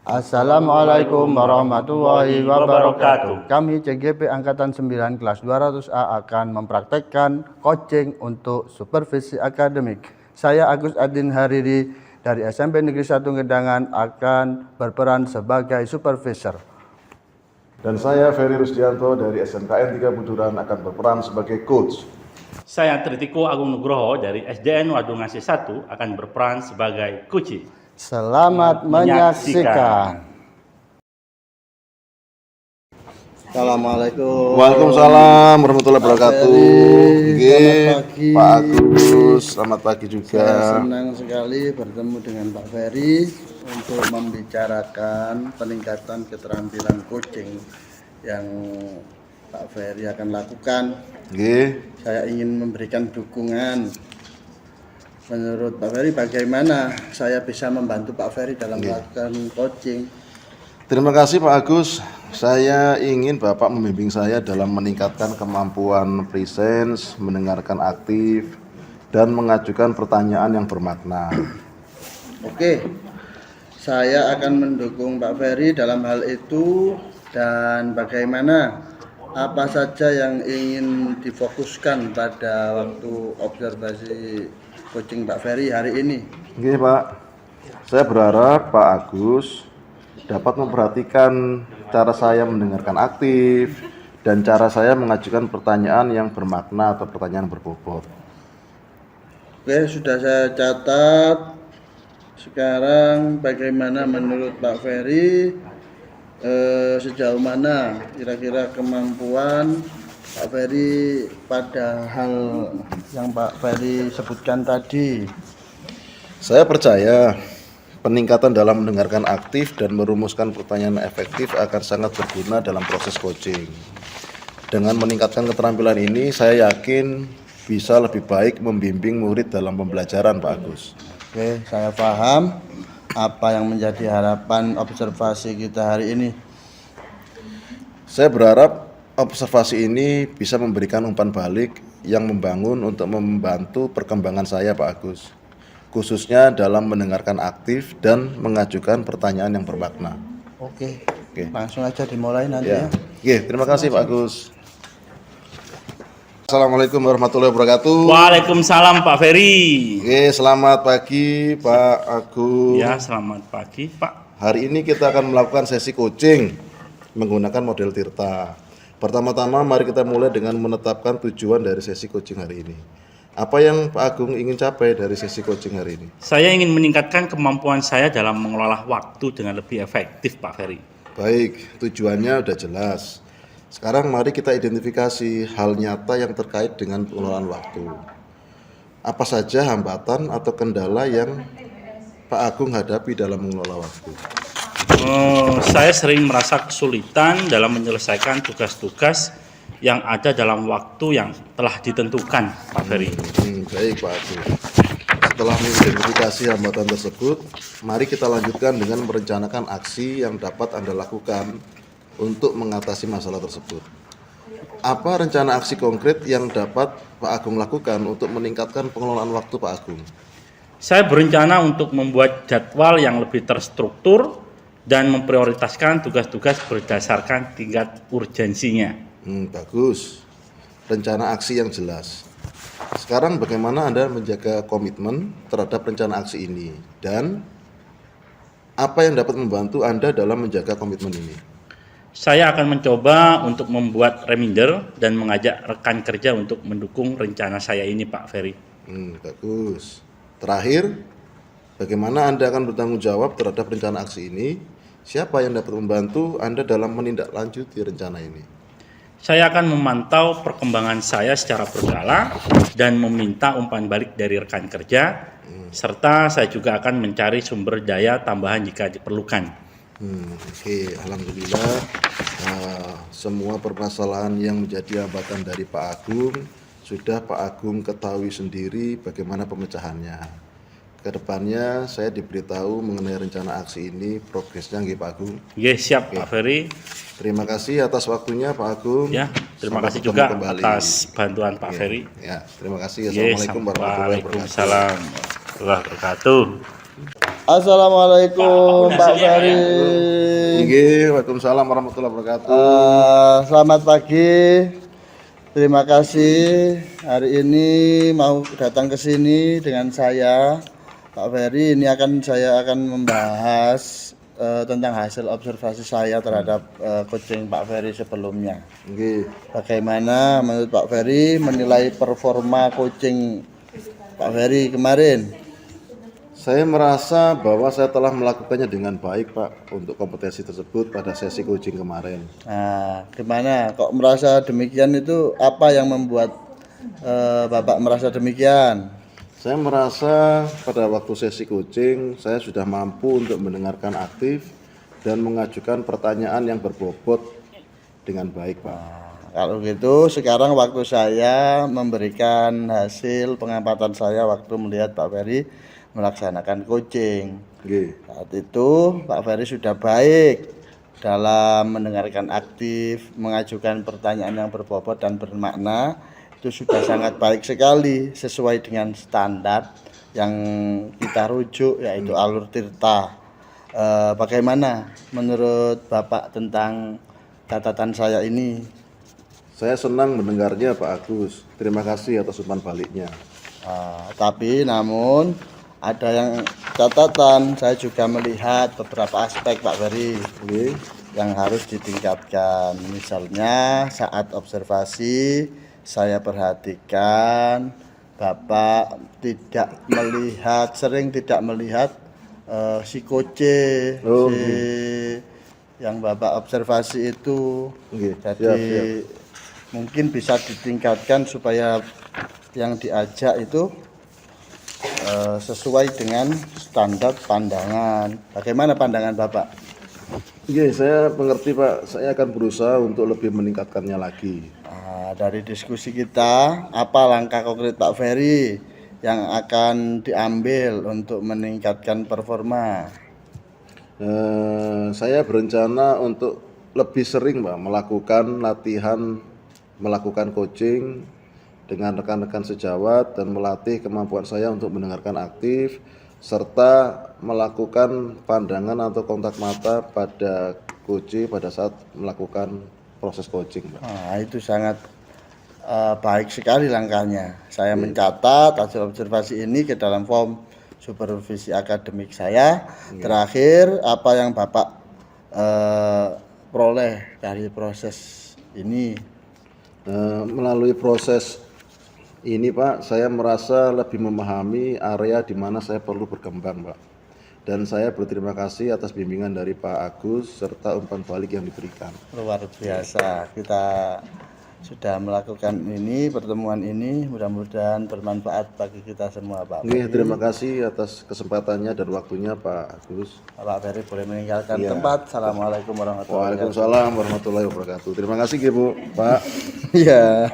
Assalamualaikum warahmatullahi wabarakatuh. Kami CGP Angkatan 9 kelas 200A akan mempraktekkan coaching untuk supervisi akademik. Saya Agus Adin Hariri dari SMP Negeri 1 Gedangan akan berperan sebagai supervisor. Dan saya Ferry Rusdianto dari SMKN 3 Buduran akan berperan sebagai coach. Saya Tritiko Agung Nugroho dari SDN Wadungasih 1 akan berperan sebagai coach. Selamat menyaksikan. Assalamualaikum. Waalaikumsalam warahmatullahi wabarakatuh. Selamat pagi. Pak Agus, selamat pagi juga. Saya senang sekali bertemu dengan Pak Ferry untuk membicarakan peningkatan keterampilan coaching yang Pak Ferry akan lakukan. Saya ingin memberikan dukungan. Menurut Pak Ferry, bagaimana saya bisa membantu Pak Ferry dalam melakukan coaching? Terima kasih Pak Agus. Saya ingin Bapak membimbing saya dalam meningkatkan kemampuan presence, mendengarkan aktif, dan mengajukan pertanyaan yang bermakna. Oke, saya akan mendukung Pak Ferry dalam hal itu. Dan bagaimana, apa saja yang ingin difokuskan pada waktu observasi coaching Pak Ferry hari ini? Oke Pak, saya berharap Pak Agus dapat memperhatikan cara saya mendengarkan aktif dan cara saya mengajukan pertanyaan yang bermakna atau pertanyaan berbobot. Oke, sudah saya catat. Sekarang bagaimana menurut Pak Ferry, sejauh mana kira-kira kemampuan Pak Ferry pada hal yang Pak Ferry sebutkan tadi? Saya percaya peningkatan dalam mendengarkan aktif dan merumuskan pertanyaan efektif akan sangat berguna dalam proses coaching. Dengan meningkatkan keterampilan ini, saya yakin bisa lebih baik membimbing murid dalam pembelajaran, Pak Agus. Oke, saya paham apa yang menjadi harapan observasi kita hari ini. Saya berharap observasi ini bisa memberikan umpan balik yang membangun untuk membantu perkembangan saya, Pak Agus. Khususnya dalam mendengarkan aktif dan mengajukan pertanyaan yang bermakna. Oke. Langsung aja dimulai nanti ya. Oke, terima kasih Pak Agus. Assalamualaikum warahmatullahi wabarakatuh. Waalaikumsalam Pak Ferry. Oke, selamat pagi Pak Agus. Ya, selamat pagi Pak. Hari ini kita akan melakukan sesi coaching menggunakan model Tirta. Pertama-tama mari kita mulai dengan menetapkan tujuan dari sesi coaching hari ini. Apa yang Pak Agung ingin capai dari sesi coaching hari ini? Saya ingin meningkatkan kemampuan saya dalam mengelola waktu dengan lebih efektif, Pak Ferry. Baik, tujuannya udah jelas. Sekarang mari kita identifikasi hal nyata yang terkait dengan pengelolaan waktu. Apa saja hambatan atau kendala yang Pak Agung hadapi dalam mengelola waktu? Saya sering merasa kesulitan dalam menyelesaikan tugas-tugas yang ada dalam waktu yang telah ditentukan, Pak Ferry. Baik Pak Agus. Setelah mengidentifikasi hambatan tersebut, mari kita lanjutkan dengan merencanakan aksi yang dapat Anda lakukan untuk mengatasi masalah tersebut. Apa rencana aksi konkret yang dapat Pak Agung lakukan untuk meningkatkan pengelolaan waktu Pak Agung? Saya berencana untuk membuat jadwal yang lebih terstruktur dan memprioritaskan tugas-tugas berdasarkan tingkat urgensinya. Bagus. Rencana aksi yang jelas. Sekarang bagaimana Anda menjaga komitmen terhadap rencana aksi ini? Dan apa yang dapat membantu Anda dalam menjaga komitmen ini? Saya akan mencoba untuk membuat reminder dan mengajak rekan kerja untuk mendukung rencana saya ini, Pak Ferry. Bagus. Terakhir, bagaimana Anda akan bertanggung jawab terhadap rencana aksi ini? Siapa yang dapat membantu Anda dalam menindaklanjuti rencana ini? Saya akan memantau perkembangan saya secara berkala dan meminta umpan balik dari rekan kerja, serta saya juga akan mencari sumber daya tambahan jika diperlukan. Oke, alhamdulillah semua permasalahan yang menjadi hambatan dari Pak Agung sudah Pak Agung ketahui sendiri bagaimana pemecahannya. Kedepannya saya diberitahu mengenai rencana aksi ini progresnya nggih Pak Agung. Siap Pak Ferry. Terima kasih atas waktunya Pak Agung. Ya, terima kasih juga atas bantuan Pak Ferry. Ya, terima kasih. Assalamualaikum warahmatullahi wabarakatuh. Waalaikumsalam warahmatullahi wabarakatuh. Assalamualaikum Pak Ferry. Nggih, Waalaikumsalam warahmatullahi wabarakatuh. Selamat pagi. Terima kasih hari ini mau datang ke sini dengan saya Pak Ferry. Ini saya akan membahas tentang hasil observasi saya terhadap coaching Pak Ferry sebelumnya. Nggih. Bagaimana menurut Pak Ferry menilai performa coaching Pak Ferry kemarin? Saya merasa bahwa saya telah melakukannya dengan baik, Pak, untuk kompetensi tersebut pada sesi coaching kemarin. Nah, gimana? Kok merasa demikian itu? Apa yang membuat Bapak merasa demikian? Saya merasa pada waktu sesi coaching saya sudah mampu untuk mendengarkan aktif dan mengajukan pertanyaan yang berbobot dengan baik, Pak. Kalau gitu, sekarang waktu saya memberikan hasil pengamatan saya waktu melihat Pak Ferry melaksanakan coaching. Nggih. Saat itu Pak Ferry sudah baik dalam mendengarkan aktif, mengajukan pertanyaan yang berbobot dan bermakna. Itu sudah sangat baik sekali sesuai dengan standar yang kita rujuk, yaitu alur tirta. Bagaimana menurut Bapak tentang catatan saya ini? Saya senang mendengarnya, Pak Agus. Terima kasih atas umpan baliknya. Tapi namun ada yang catatan, saya juga melihat beberapa aspek Pak Ferry yang harus ditingkatkan. Misalnya saat observasi saya perhatikan Bapak sering tidak melihat si coach yang Bapak observasi itu. Jadi mungkin bisa ditingkatkan supaya yang diajak itu sesuai dengan standar pandangan. Bagaimana pandangan Bapak? Iya, saya mengerti, Pak. Saya akan berusaha untuk lebih meningkatkannya lagi. Dari diskusi kita, apa langkah konkret Pak Ferry yang akan diambil untuk meningkatkan performa? Saya berencana untuk lebih sering, Pak, melakukan latihan, melakukan coaching dengan rekan-rekan sejawat dan melatih kemampuan saya untuk mendengarkan aktif serta melakukan pandangan atau kontak mata pada coach pada saat melakukan proses coaching, Pak. Itu sangat baik sekali langkahnya. Saya mencatat hasil observasi ini ke dalam form supervisi akademik saya. Terakhir, apa yang Bapak peroleh dari proses ini? Melalui proses ini, Pak, saya merasa lebih memahami area di mana saya perlu berkembang, Pak. Dan saya berterima kasih atas bimbingan dari Pak Agus serta umpan balik yang diberikan. Luar biasa. Kita sudah melakukan ini, pertemuan ini, mudah-mudahan bermanfaat bagi kita semua, Pak. Terima kasih atas kesempatannya dan waktunya, Pak Agus. Pak Ferry boleh meninggalkan tempat. Assalamualaikum warahmatullahi wabarakatuh. Waalaikumsalam warahmatullahi wabarakatuh. Terima kasih, Bu, Pak. Iya.